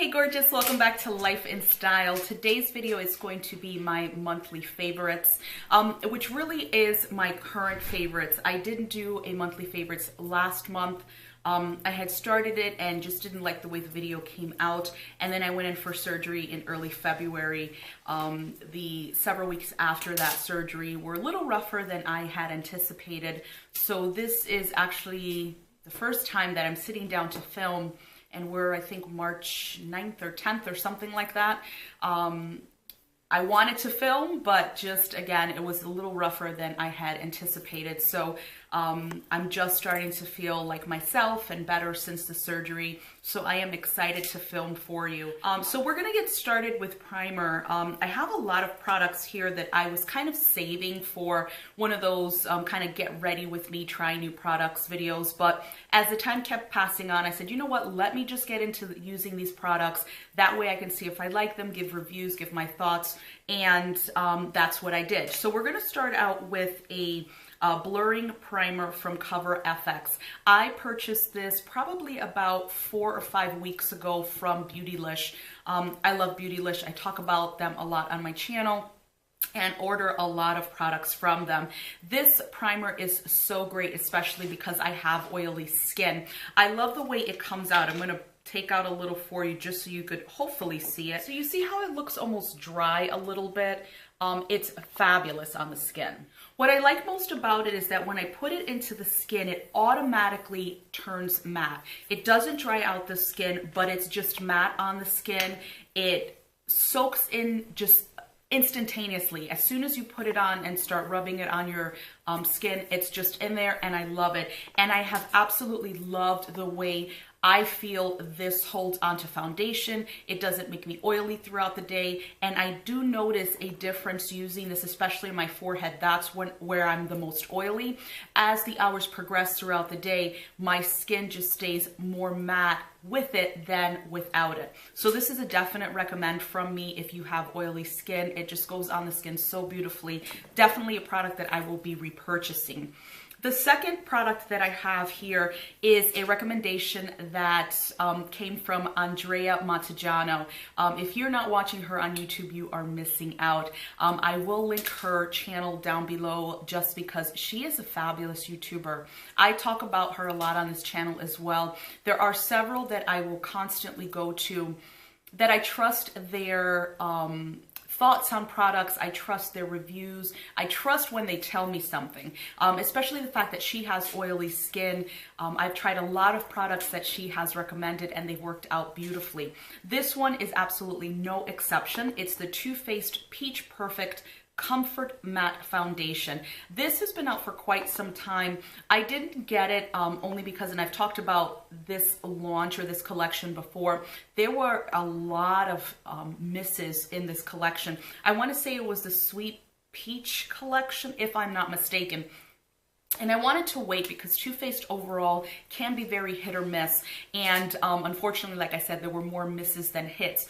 Hey gorgeous, welcome back to Life in Style. Today's video is going to be my monthly favorites, which really is my current favorites. I didn't do a monthly favorites last month. I had started it and just didn't like the way the video came out, and then I went in for surgery in early February. The several weeks after that surgery were a little rougher than I had anticipated, so this is actually the first time that I'm sitting down to film, and we're, I think, March 9th or 10th or something like that. I wanted to film, but just, again, it was a little rougher than I had anticipated. So I'm just starting to feel like myself and better since the surgery. So I am excited to film for you. So we're gonna get started with primer. I have a lot of products here that I was kind of saving for one of those kind of get ready with me, try new products videos. But as the time kept passing on, I said, you know what, let me just get into using these products. That way I can see if I like them, give reviews, give my thoughts, and that's what I did. So we're gonna start out with a blurring primer from Cover FX. I purchased this probably about 4 or 5 weeks ago from Beautylish. I love Beautylish. I talk about them a lot on my channel and order a lot of products from them. This primer is so great, especially because I have oily skin. I love the way it comes out. I'm gonna take out a little for you just so you could hopefully see it. So you see how it looks almost dry a little bit? It's fabulous on the skin. What I like most about it is that when I put it into the skin, it automatically turns matte. It doesn't dry out the skin, but it's just matte on the skin. It soaks in just instantaneously. As soon as you put it on and start rubbing it on your skin, it's just in there, and I love it. And I have absolutely loved the way I feel this holds onto foundation. It doesn't make me oily throughout the day, and I do notice a difference using this, especially in my forehead. That's where I'm the most oily. As the hours progress throughout the day, my skin just stays more matte with it than without it. So this is a definite recommend from me if you have oily skin. It just goes on the skin so beautifully. Definitely a product that I will be repurchasing. The second product that I have here is a recommendation that came from Andréa Mantillano. If you're not watching her on YouTube, you are missing out. I will link her channel down below just because she is a fabulous YouTuber. I talk about her a lot on this channel as well. There are several that I will constantly go to that I trust their thoughts on products. I trust their reviews. I trust when they tell me something, especially the fact that she has oily skin. I've tried a lot of products that she has recommended and they've worked out beautifully. This one is absolutely no exception. It's the Too Faced Peach Perfect Comfort Matte Foundation. This has been out for quite some time. I didn't get it only because, and I've talked about this launch or this collection before, there were a lot of misses in this collection. I want to say it was the Sweet Peach collection, if I'm not mistaken. And I wanted to wait because Too Faced overall can be very hit or miss. And unfortunately, like I said, there were more misses than hits.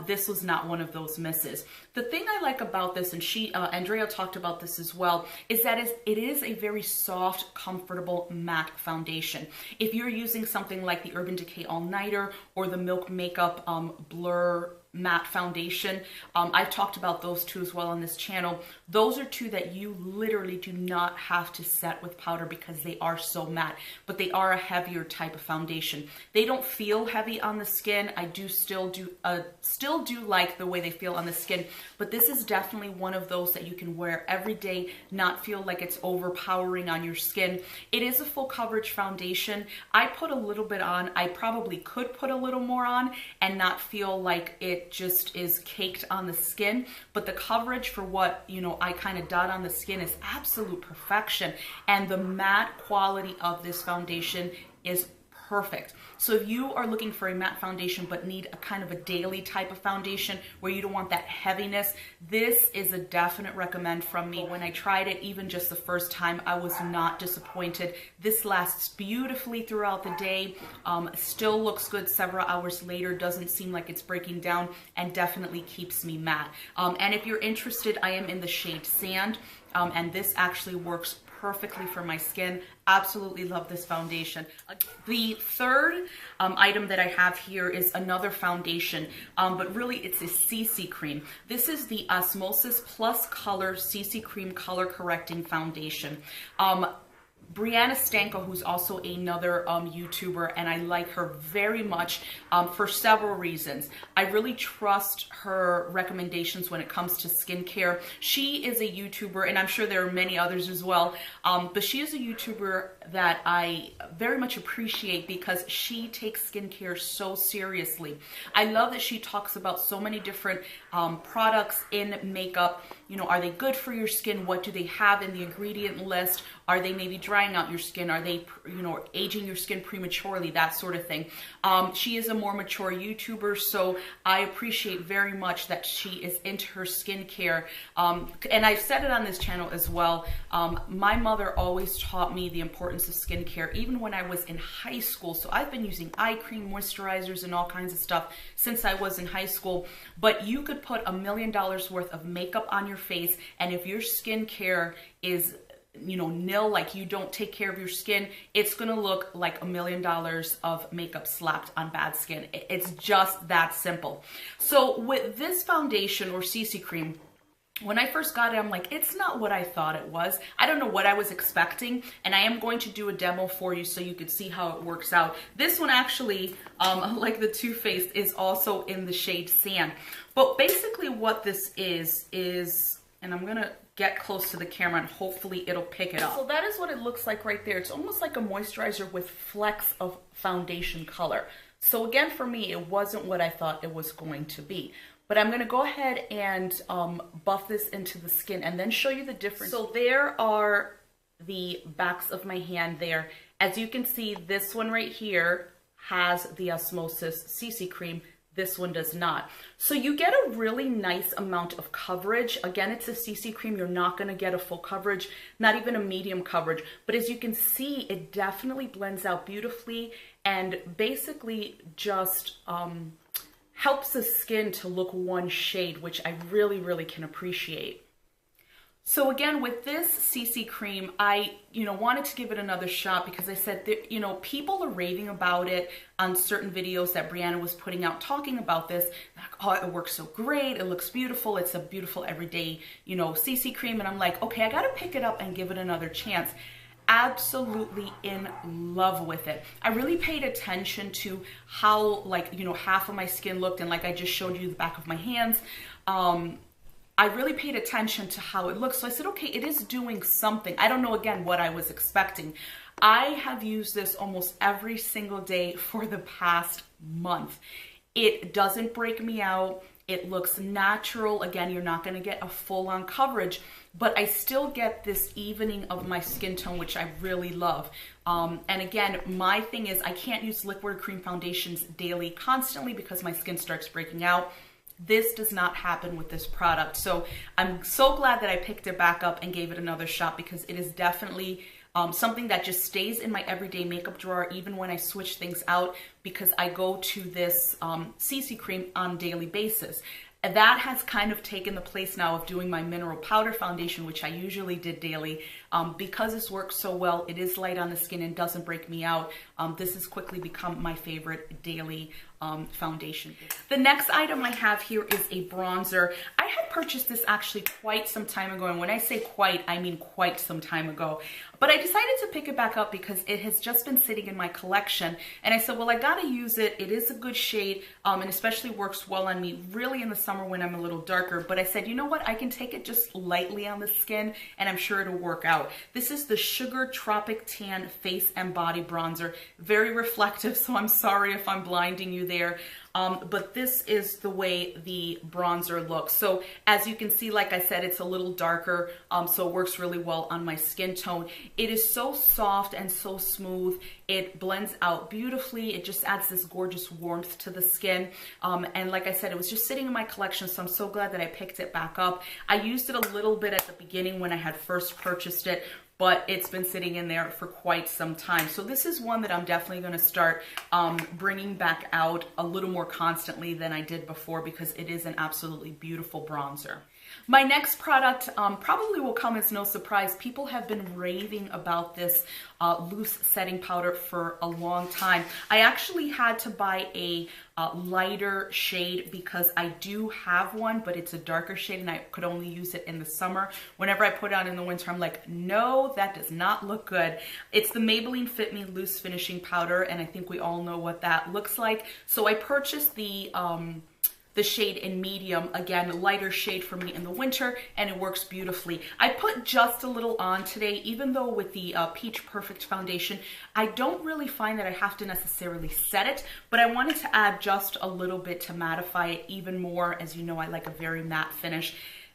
This was not one of those misses. The thing I like about this, and Andrea talked about this as well, is that it is a very soft, comfortable matte foundation. If you're using something like the Urban Decay All Nighter or the Milk Makeup Blur Matte Foundation, I've talked about those two as well on this channel. Those are two that you literally do not have to set with powder because they are so matte, but they are a heavier type of foundation. They don't feel heavy on the skin. I do still do like the way they feel on the skin, but this is definitely one of those that you can wear every day, not feel like it's overpowering on your skin. It is a full coverage foundation. I put a little bit on. I probably could put a little more on and not feel like it just is caked on the skin, but the coverage for what, you know, I kind of dot on the skin is absolute perfection, and the matte quality of this foundation is perfect. So if you are looking for a matte foundation but need a kind of a daily type of foundation where you don't want that heaviness, this is a definite recommend from me. When I tried it, even just the first time, I was not disappointed. This lasts beautifully throughout the day, still looks good several hours later, doesn't seem like it's breaking down, and definitely keeps me matte. And if you're interested, I am in the shade Sand. And this actually works perfectly for my skin. Absolutely love this foundation. The third item that I have here is another foundation, but really it's a CC cream. This is the Osmosis Plus Color CC Cream Color Correcting Foundation. Brianna Stanko, who's also another YouTuber, and I like her very much for several reasons. I really trust her recommendations when it comes to skincare. She is a YouTuber, and I'm sure there are many others as well, but she is a YouTuber that I very much appreciate because she takes skincare so seriously. I love that she talks about so many different products in makeup. You know, are they good for your skin? What do they have in the ingredient list? Are they maybe drying out your skin? Are they, you know, aging your skin prematurely? That sort of thing. She is a more mature YouTuber, so I appreciate very much that she is into her skincare. And I've said it on this channel as well. My mother always taught me the importance of skincare, even when I was in high school. So I've been using eye cream, moisturizers, and all kinds of stuff since I was in high school. But you could put $1 million worth of makeup on your face, and if your skincare is, you know, nil, like you don't take care of your skin, it's gonna look like $1 million of makeup slapped on bad skin. It's just that simple. So with this foundation or CC cream, when I first got it, I'm like, it's not what I thought it was. I don't know what I was expecting, and I am going to do a demo for you so you could see how it works out. This one actually, like the Too Faced, is also in the shade Sand. But basically what this is, and I'm gonna get close to the camera and hopefully it'll pick it up. So that is what it looks like right there. It's almost like a moisturizer with flecks of foundation color. So again, for me, it wasn't what I thought it was going to be. But I'm gonna go ahead and buff this into the skin and then show you the difference. So there are the backs of my hand there. As you can see, this one right here has the Osmosis CC cream. This one does not. So you get a really nice amount of coverage. Again, it's a CC cream. You're not gonna get a full coverage, not even a medium coverage. But as you can see, it definitely blends out beautifully and basically just helps the skin to look one shade, which I really, really can appreciate. So again, with this CC cream, I, wanted to give it another shot because I said that, people are raving about it on certain videos that Brianna was putting out talking about this. Like, oh, it works so great. It looks beautiful. It's a beautiful everyday, CC cream. And I'm like, okay, I got to pick it up and give it another chance. Absolutely in love with it. I really paid attention to how, half of my skin looked, and like I just showed you the back of my hands. I really paid attention to how it looks. So I said, okay, it is doing something. I don't know, again, what I was expecting. I have used this almost every single day for the past month. It doesn't break me out. It looks natural. Again, you're not going to get a full-on coverage, but I still get this evening of my skin tone, which I really love. And again, my thing is I can't use liquid cream foundations daily constantly because my skin starts breaking out. This does not happen with this product. So I'm so glad that I picked it back up and gave it another shot because it is definitely something that just stays in my everyday makeup drawer even when I switch things out because I go to this CC cream on a daily basis. And that has kind of taken the place now of doing my mineral powder foundation, which I usually did daily. Because this works so well, it is light on the skin and doesn't break me out. This has quickly become my favorite daily foundation. The next item I have here is a bronzer. I had purchased this actually quite some time ago, and when I say quite, I mean quite some time ago. But I decided to pick it back up because it has just been sitting in my collection, and I said, well, I gotta use it. It is a good shade, and especially works well on me really in the summer when I'm a little darker. But I said, you know what? I can take it just lightly on the skin, and I'm sure it'll work out. This is the Sugar Tropic Tan Face and Body Bronzer. Very reflective, so I'm sorry if I'm blinding you there. But this is the way the bronzer looks. So as you can see, like I said, it's a little darker, so it works really well on my skin tone. It is so soft and so smooth. It blends out beautifully. It just adds this gorgeous warmth to the skin. And like I said, it was just sitting in my collection, so I'm so glad that I picked it back up. I used it a little bit at the beginning when I had first purchased it, but it's been sitting in there for quite some time. So this is one that I'm definitely gonna start bringing back out a little more constantly than I did before because it is an absolutely beautiful bronzer. My next product probably will come as no surprise. People have been raving about this loose setting powder for a long time. I actually had to buy a lighter shade because I do have one, but it's a darker shade and I could only use it in the summer. Whenever I put it on in the winter, I'm like, no, that does not look good. It's the Maybelline Fit Me Loose Finishing Powder, and I think we all know what that looks like. So I purchased the shade in medium, again, lighter shade for me in the winter, and it works beautifully. I put just a little on today, even though with the Peach Perfect foundation, I don't really find that I have to necessarily set it, but I wanted to add just a little bit to mattify it even more. As you know, I like a very matte finish.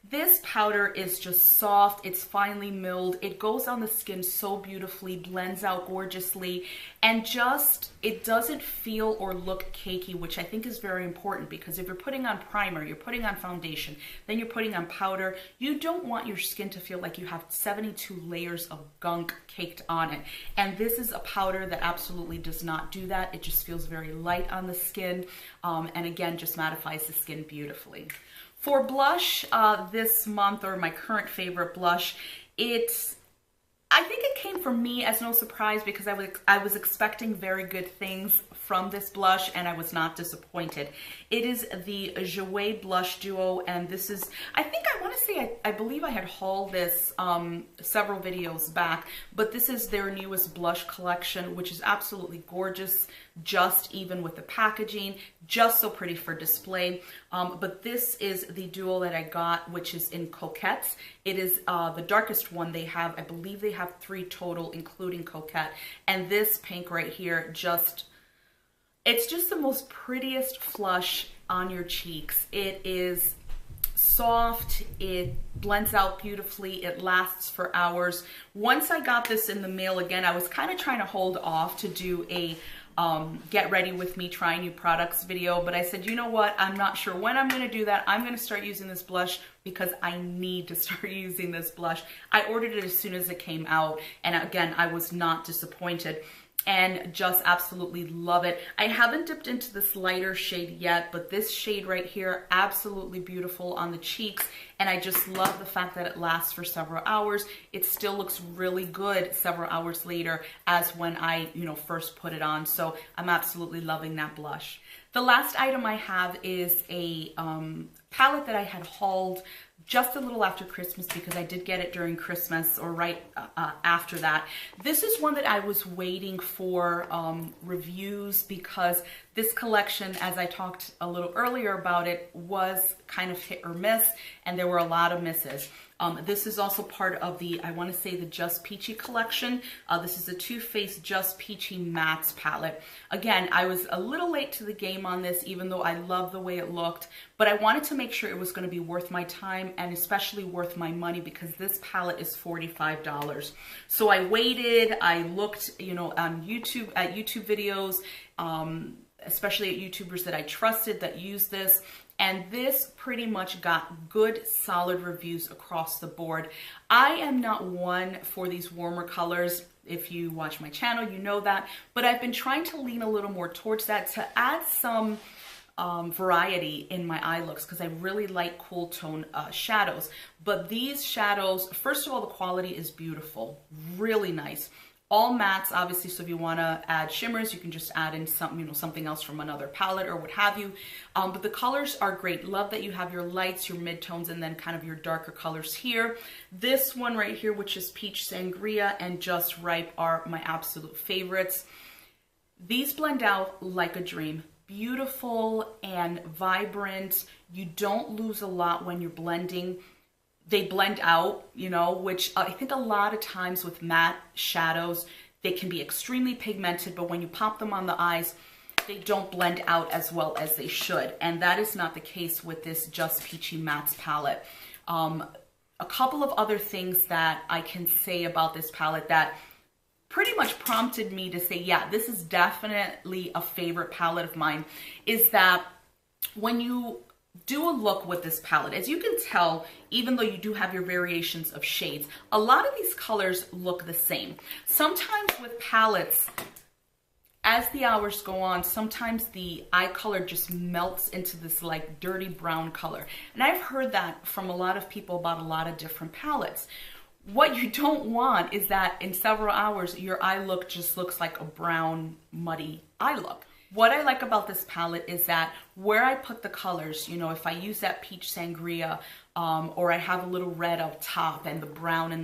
This powder is just soft, it's finely milled, it goes on the skin so beautifully, blends out gorgeously, and just, it doesn't feel or look cakey, which I think is very important, because if you're putting on primer, you're putting on foundation, then you're putting on powder, you don't want your skin to feel like you have 72 layers of gunk caked on it. And this is a powder that absolutely does not do that. It just feels very light on the skin, and again, just mattifies the skin beautifully. For blush this month, or my current favorite blush, I think it came from me as no surprise because I was expecting very good things from this blush and I was not disappointed. It is the Jouer blush duo, and this is, I think I want to say, I believe I had hauled this several videos back, but this is their newest blush collection, which is absolutely gorgeous, just even with the packaging, just so pretty for display. But this is the duo that I got, which is in Coquette. It is the darkest one they have. I believe they have 3 total, including Coquette. And this pink right here, it's just the most prettiest flush on your cheeks. It is soft, it blends out beautifully, it lasts for hours. Once I got this in the mail, again, I was kind of trying to hold off to do a get ready with me trying new products video, but I said, you know what, I'm not sure when I'm going to do that. I'm going to start using this blush because I need to start using this blush. I ordered it as soon as it came out, and again, I was not disappointed and just absolutely love it. I haven't dipped into this lighter shade yet, but this shade right here, absolutely beautiful on the cheeks, and I just love the fact that it lasts for several hours. It still looks really good several hours later as when I, first put it on, so I'm absolutely loving that blush. The last item I have is a palette that I had hauled just a little after Christmas because I did get it during Christmas or right after that. This is one that I was waiting for reviews because this collection, as I talked a little earlier about it, was kind of hit or miss, and there were a lot of misses. This is also part of the, I want to say, the Just Peachy collection. This is the Too Faced Just Peachy Mattes palette. Again, I was a little late to the game on this, even though I love the way it looked, but I wanted to make sure it was going to be worth my time and especially worth my money because this palette is $45. So I waited, I looked, on YouTube, at YouTube videos, especially at YouTubers that I trusted that used this. And this pretty much got good, solid reviews across the board. I am not one for these warmer colors. If you watch my channel, you know that. But I've been trying to lean a little more towards that to add some variety in my eye looks because I really like cool tone shadows. But these shadows, first of all, the quality is beautiful, really nice. All mattes, obviously, so if you want to add shimmers, you can just add in some, something else from another palette or what have you. But the colors are great. Love that you have your lights, your midtones, and then kind of your darker colors here. This one right here, which is Peach Sangria and Just Ripe, are my absolute favorites. These blend out like a dream. Beautiful and vibrant. You don't lose a lot when you're blending. They blend out, which I think a lot of times with matte shadows, they can be extremely pigmented, but when you pop them on the eyes, they don't blend out as well as they should. And that is not the case with this Just Peachy Mattes palette. A couple of other things that I can say about this palette that pretty much prompted me to say, yeah, this is definitely a favorite palette of mine, is that when you do a look with this palette, as you can tell, even though you do have your variations of shades, a lot of these colors look the same. Sometimes with palettes, as the hours go on, sometimes the eye color just melts into this like dirty brown color. And I've heard that from a lot of people about a lot of different palettes. What you don't want is that in several hours, your eye look just looks like a brown, muddy eye look. What I like about this palette is that where I put the colors, you know, if I use that peach sangria, or I have a little red up top and the brown in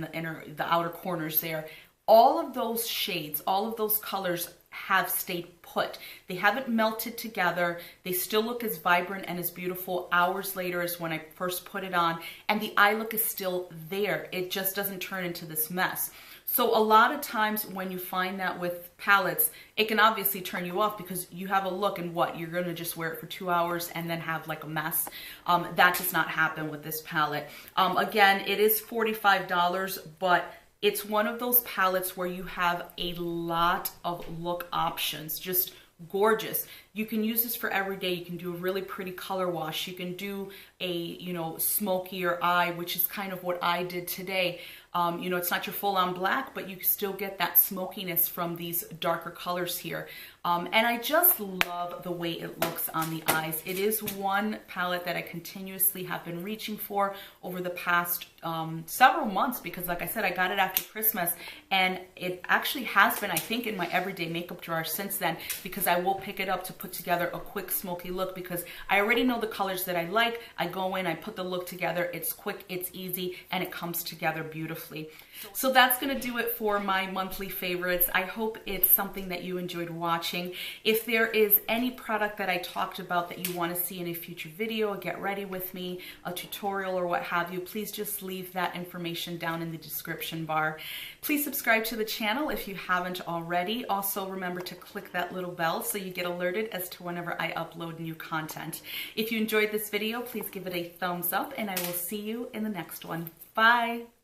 the outer corners there, all of those shades, all of those colors have stayed put. They haven't melted together. They still look as vibrant and as beautiful hours later as when I first put it on, and the eye look is still there. It just doesn't turn into this mess. So a lot of times when you find that with palettes, it can obviously turn you off because you have a look and what, you're gonna just wear it for 2 hours and then have like a mess. That does not happen with this palette. Again, it is $45, but it's one of those palettes where you have a lot of look options, just gorgeous. You can use this for every day. You can do a really pretty color wash. You can do a, you know, smokier eye, which is kind of what I did today. You know, it's not your full-on black, but you still get that smokiness from these darker colors here. And I just love the way it looks on the eyes. It is one palette that I continuously have been reaching for over the past several months because, like I said, I got it after Christmas, and it actually has been, I think, in my everyday makeup drawer since then, because I will pick it up to put together a quick smoky look because I already know the colors that I like. I go in, I put the look together. It's quick, it's easy, and it comes together beautifully. So that's going to do it for my monthly favorites. I hope it's something that you enjoyed watching. If there is any product that I talked about that you want to see in a future video, a get ready with me, a tutorial, or what have you, please just leave that information down in the description bar. Please subscribe to the channel if you haven't already. Also, remember to click that little bell so you get alerted as to whenever I upload new content. If you enjoyed this video, please give it a thumbs up, and I will see you in the next one. Bye!